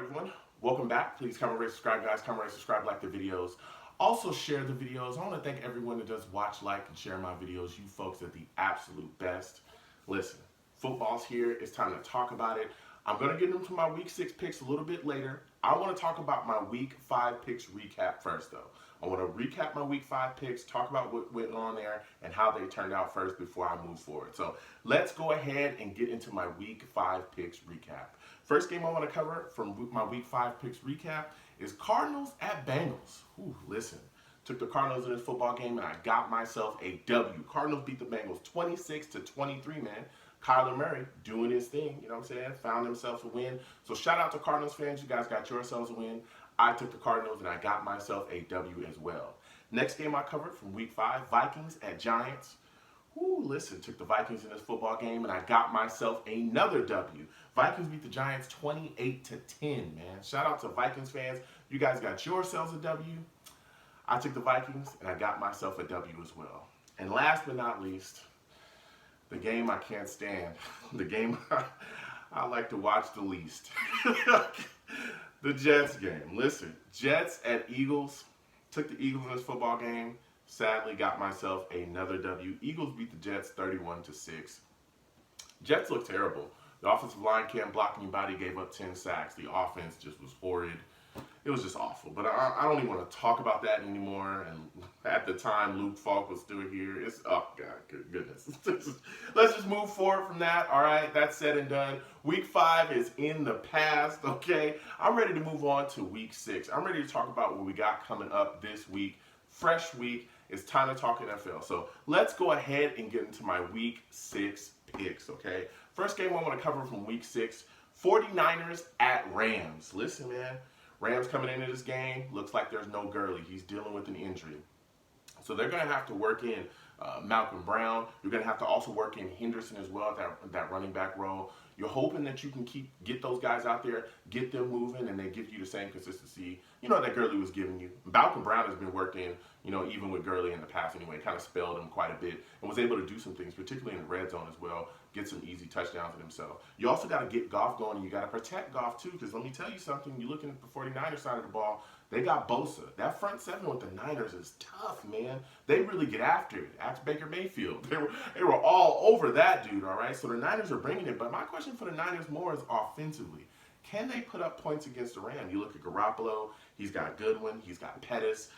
everyone. Welcome back. Please comment, rate, subscribe, guys. Comment, rate, subscribe, like the videos. Also share the videos. I want to thank everyone that does watch, like, and share my videos. You folks are the absolute best. Listen, football's here. It's time to talk about it. I'm going to get into my week 6 picks a little bit later. I want to talk about my week 5 picks recap first, though. I want to recap my week 5 picks, talk about what went on there and how they turned out first before I move forward. So let's go ahead and get into my week 5 picks recap. First game I want to cover from my week 5 picks recap is Cardinals at Bengals. Ooh, listen, took the Cardinals in this football game and I got myself a W. Cardinals beat the Bengals 26-23, man. Kyler Murray doing his thing, you know what I'm saying? Found himself a win. So shout out to Cardinals fans. You guys got yourselves a win. I took the Cardinals and I got myself a W as well. Next game I covered from week 5, Vikings at Giants. Ooh, listen, took the Vikings in this football game and I got myself another W. Vikings beat the Giants 28-10, man. Shout out to Vikings fans. You guys got yourselves a W. I took the Vikings and I got myself a W as well. And last but not least, the game I can't stand. The game I like to watch the least. The Jets game. Listen, Jets at Eagles. Took the Eagles in this football game. Sadly, got myself another W. Eagles beat the Jets 31-6. Jets look terrible. The offensive line can't block anybody, gave up 10 sacks. The offense just was horrid. It was just awful. But I don't even want to talk about that anymore. And at the time, Luke Falk was still here. It's, oh, God, goodness. Let's just move forward from that. All right, that's said and done. Week 5 is in the past, okay? I'm ready to move on to week 6. I'm ready to talk about what we got coming up this week. Fresh week. It's time to talk NFL. So let's go ahead and get into my week 6 picks, okay? First game I want to cover from week 6, 49ers at Rams. Listen, man. Rams coming into this game, looks like there's no Gurley. He's dealing with an injury. So they're going to have to work in Malcolm Brown. You're going to have to also work in Henderson as well, that running back role. You're hoping that you can get those guys out there, get them moving, and they give you the same consistency, that Gurley was giving you. Malcolm Brown has been working, even with Gurley in the past anyway, kind of spelled him quite a bit and was able to do some things, particularly in the red zone as well, get some easy touchdowns in himself. You also got to get Goff going, and you got to protect Goff too, because let me tell you something, you're looking at the 49ers side of the ball, they got Bosa. That front seven with the Niners is tough, man. They really get after it. Ask Baker Mayfield. They were all over that dude, all right? So the Niners are bringing it. But my question for the Niners more is offensively. Can they put up points against the Rams? You look at Garoppolo. He's got Goodwin. He's got Pettis.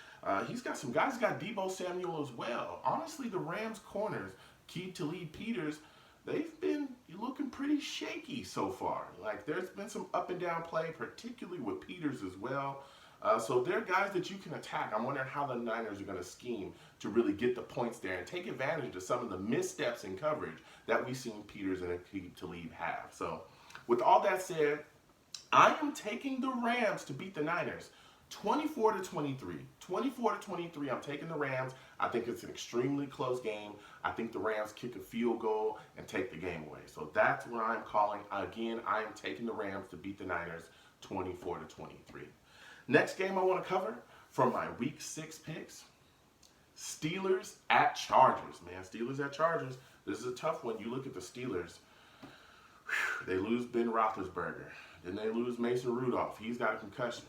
He's got some guys. He's got Deebo Samuel as well. Honestly, the Rams corners, Keith Talib Peters, they've been looking pretty shaky so far. Like, there's been some up and down play, particularly with Peters as well. So they're guys that you can attack. I'm wondering how the Niners are going to scheme to really get the points there and take advantage of some of the missteps in coverage that we've seen Peters and Aqib Talib have. So with all that said, I am taking the Rams to beat the Niners 24-23. 24-23, I'm taking the Rams. I think it's an extremely close game. I think the Rams kick a field goal and take the game away. So that's what I'm calling. Again, I am taking the Rams to beat the Niners 24-23. Next game I want to cover from my week 6 picks, Steelers at Chargers, man. Steelers at Chargers. This is a tough one. You look at the Steelers. They lose Ben Roethlisberger. Then they lose Mason Rudolph. He's got a concussion.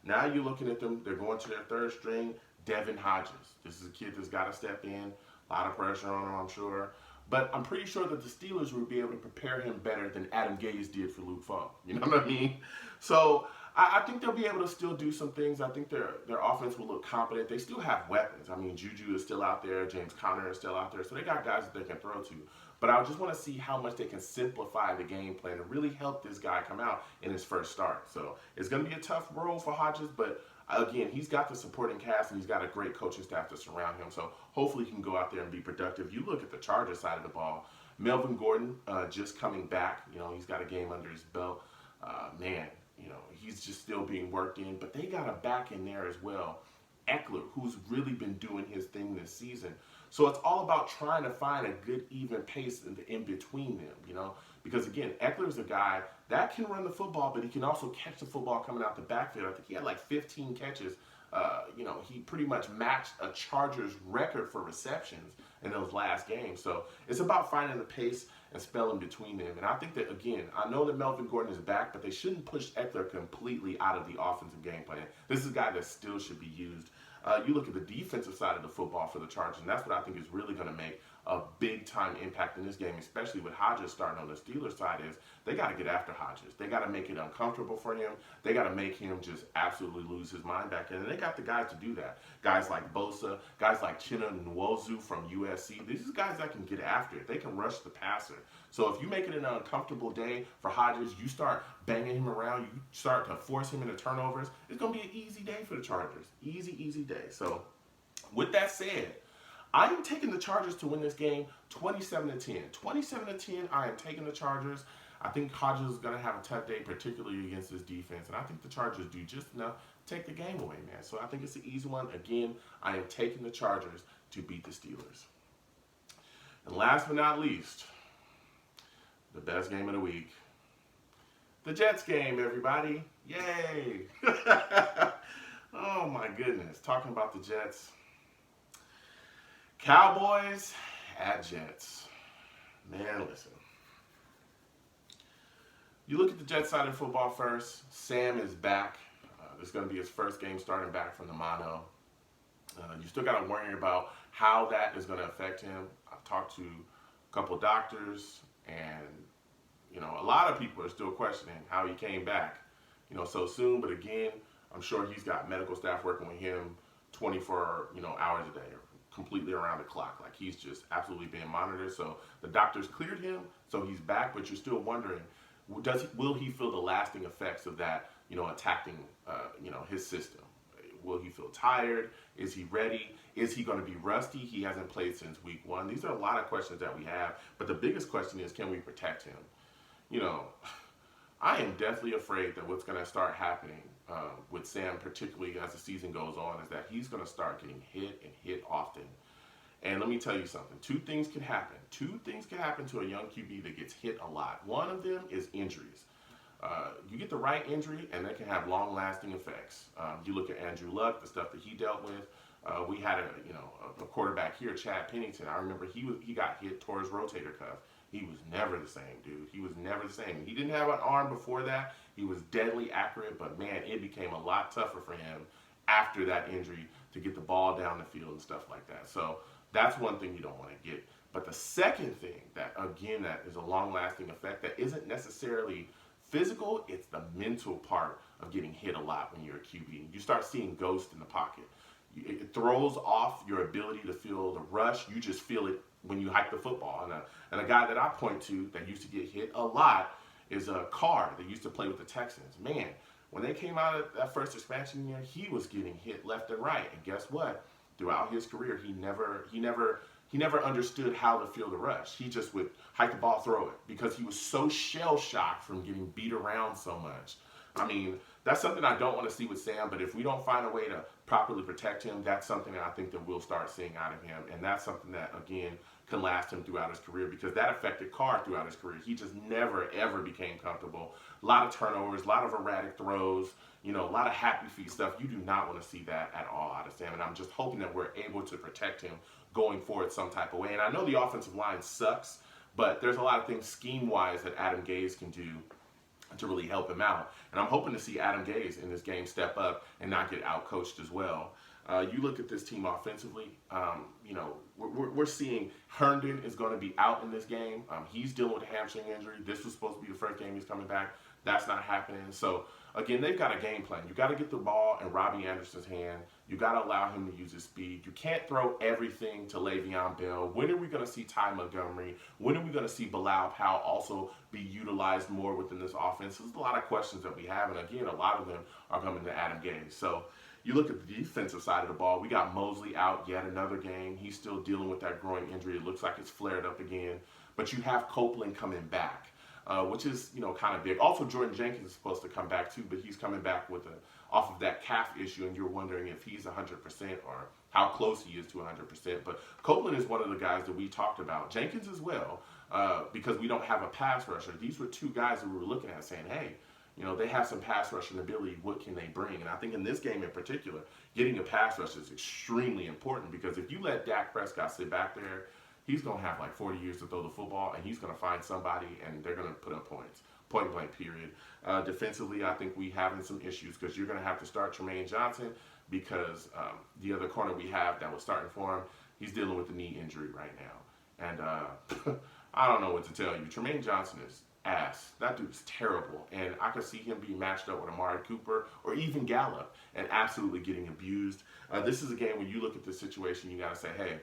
Now you're looking at them. They're going to their third string, Devin Hodges. This is a kid that's got to step in. A lot of pressure on him, I'm sure. But I'm pretty sure that the Steelers will be able to prepare him better than Adam Gase did for Luke Falk. You know what I mean? So I think they'll be able to still do some things. I think their offense will look competent. They still have weapons. I mean, Juju is still out there. James Conner is still out there. So they got guys that they can throw to. But I just want to see how much they can simplify the game plan and really help this guy come out in his first start. So it's going to be a tough role for Hodges, but again, he's got the supporting cast and he's got a great coaching staff to surround him. So hopefully he can go out there and be productive. You look at the Chargers side of the ball. Melvin Gordon just coming back. He's got a game under his belt. Man, he's just still being worked in. But they got a back in there as well. Eckler, who's really been doing his thing this season. So it's all about trying to find a good even pace in between them, because again, Eckler's a guy that can run the football, but he can also catch the football coming out the backfield. I think he had like 15 catches. He pretty much matched a Chargers record for receptions in those last games. So it's about finding the pace and spelling between them. And I think that, again, I know that Melvin Gordon is back, but they shouldn't push Eckler completely out of the offensive game plan. This is a guy that still should be used. You look at the defensive side of the football for the Chargers, and that's what I think is really going to make a big-time impact in this game, especially with Hodges starting on the Steelers side, is they got to get after Hodges. They got to make it uncomfortable for him. They got to make him just absolutely lose his mind back in. And they got the guys to do that. Guys like Bosa, guys like Chinna Nwosu from USC. These are guys that can get after it. They can rush the passer. So if you make it an uncomfortable day for Hodges, you start banging him around, you start to force him into turnovers, it's going to be an easy day for the Chargers. Easy, easy day. So with that said, I am taking the Chargers to win this game 27-10. 27-10, I am taking the Chargers. I think Hodges is going to have a tough day, particularly against this defense. And I think the Chargers do just enough to take the game away, man. So I think it's an easy one. Again, I am taking the Chargers to beat the Steelers. And last but not least, the best game of the week. The Jets game, everybody. Yay! Oh, my goodness. Talking about the Jets. Cowboys at Jets. Man, listen. You look at the Jets side of football first. Sam is back. This is going to be his first game starting back from the mono. You still got to worry about how that is going to affect him. I've talked to a couple doctors, and a lot of people are still questioning how he came back, so soon. But again, I'm sure he's got medical staff working with him 24, hours a day, or completely around the clock. Like, he's just absolutely being monitored. So the doctors cleared him, so he's back. But you're still wondering, will he feel the lasting effects of that, attacking, his system? Will he feel tired? Is he ready? Is he going to be rusty? He hasn't played since week 1. These are a lot of questions that we have. But the biggest question is, can we protect him? I am deathly afraid that what's going to start happening with Sam, particularly as the season goes on, is that he's going to start getting hit and hit often. And let me tell you something. Two things can happen. Two things can happen to a young QB that gets hit a lot. One of them is injuries. You get the right injury, and they can have long-lasting effects. You look at Andrew Luck, the stuff that he dealt with. We had a quarterback here, Chad Pennington. I remember he got hit, tore his rotator cuff. He was never the same, dude. He was never the same. He didn't have an arm before that. He was deadly accurate, but man, it became a lot tougher for him after that injury to get the ball down the field and stuff like that. So that's one thing you don't want to get. But the second thing that is a long-lasting effect that isn't necessarily physical, it's the mental part of getting hit a lot when you're a QB. You start seeing ghosts in the pocket. It throws off your ability to feel the rush. You just feel it when you hike the football. And a guy that I point to that used to get hit a lot is a Carr that used to play with the Texans. Man, when they came out of that first expansion year, he was getting hit left and right. And guess what? Throughout his career, he never understood how to feel the rush. He just would hike the ball, throw it, because he was so shell-shocked from getting beat around so much. I mean, that's something I don't want to see with Sam, but if we don't find a way to properly protect him, that's something that I think that we'll start seeing out of him. And that's something that, again, can last him throughout his career, because that affected Carr throughout his career. He just never, ever became comfortable. A lot of turnovers, a lot of erratic throws, a lot of happy feet stuff. You do not want to see that at all out of Sam. And I'm just hoping that we're able to protect him going forward some type of way. And I know the offensive line sucks, but there's a lot of things scheme-wise that Adam Gase can do to really help him out. And I'm hoping to see Adam Gase in this game step up and not get out-coached as well. You look at this team offensively, we're seeing Herndon is going to be out in this game. He's dealing with a hamstring injury. This was supposed to be the first game he's coming back. That's not happening. So, again, they've got a game plan. You got to get the ball in Robbie Anderson's hand. You got to allow him to use his speed. You can't throw everything to Le'Veon Bell. When are we going to see Ty Montgomery? When are we going to see Bilal Powell also be utilized more within this offense? There's a lot of questions that we have, and again, a lot of them are coming to Adam Gase. So you look at the defensive side of the ball. We got Mosley out yet another game. He's still dealing with that groin injury. It looks like it's flared up again. But you have Copeland coming back, which is, kind of big. Also, Jordan Jenkins is supposed to come back too, but he's coming back with off of that calf issue, and you're wondering if he's 100% or how close he is to 100%. But Copeland is one of the guys that we talked about. Jenkins as well, because we don't have a pass rusher. These were two guys that we were looking at saying, hey, You know, they have some pass rushing ability. What can they bring? And I think in this game in particular, getting a pass rush is extremely important because if you let Dak Prescott sit back there, he's going to have like 40 years to throw the football, and he's going to find somebody, and they're going to put up points. Point blank, period. Defensively, I think we having some issues because you're going to have to start Tremaine Johnson because the other corner we have that was starting for him, he's dealing with a knee injury right now. And I don't know what to tell you. Tremaine Johnson is ass. That dude is terrible. And I could see him being matched up with Amari Cooper or even Gallup and absolutely getting abused. This is a game when you look at the situation, you got to say, hey,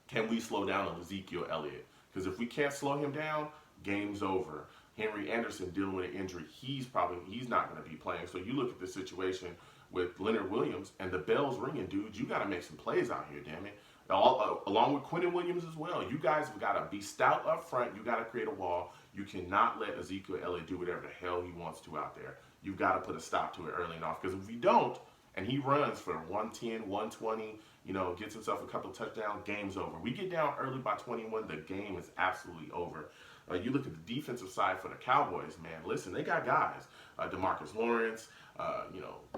can we slow down Ezekiel Elliott? Because if we can't slow him down, game's over. Henry Anderson dealing with an injury, he's not going to be playing. So you look at the situation with Leonard Williams and the bell's ringing, dude. You got to make some plays out here, damn it. Along with Quentin Williams as well. You guys have got to be stout up front. You got to create a wall. You cannot let Ezekiel Elliott do whatever the hell he wants to out there. You've got to put a stop to it early enough. Because if we don't, and he runs for 110, 120, gets himself a couple touchdowns, game's over. We get down early by 21, the game is absolutely over. You look at the defensive side for the Cowboys, man. Listen, they got guys. DeMarcus Lawrence,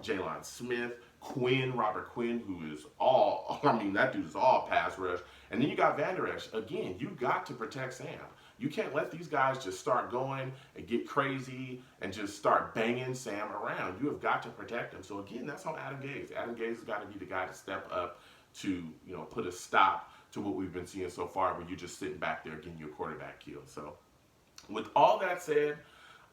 Jalen Smith, Robert Quinn, who is that dude is all pass rush. And then you got Van Der Esch. Again, you got to protect Sam. You can't let these guys just start going and get crazy and just start banging Sam around. You have got to protect him. So again, that's on Adam Gase. Adam Gase has got to be the guy to step up to, put a stop to what we've been seeing so far where you're just sitting back there getting your quarterback killed. So with all that said,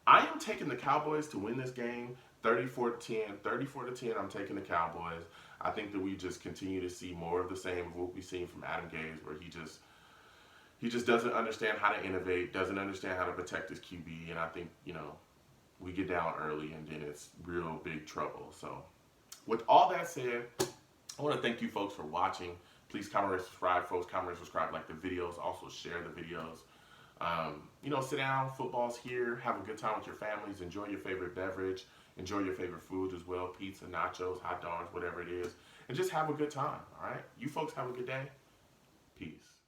I am taking the Cowboys to win this game 34-10. 34-10, I'm taking the Cowboys. I think that we just continue to see more of the same of what we've seen from Adam Gase, where he just doesn't understand how to innovate, doesn't understand how to protect his QB, and I think, we get down early and then it's real big trouble. So with all that said, I want to thank you folks for watching. Please comment and subscribe, folks. Comment and subscribe, like the videos. Also share the videos. Sit down. Football's here. Have a good time with your families. Enjoy your favorite beverage. Enjoy your favorite food as well. Pizza, nachos, hot dogs, whatever it is. And just have a good time, all right? You folks have a good day. Peace.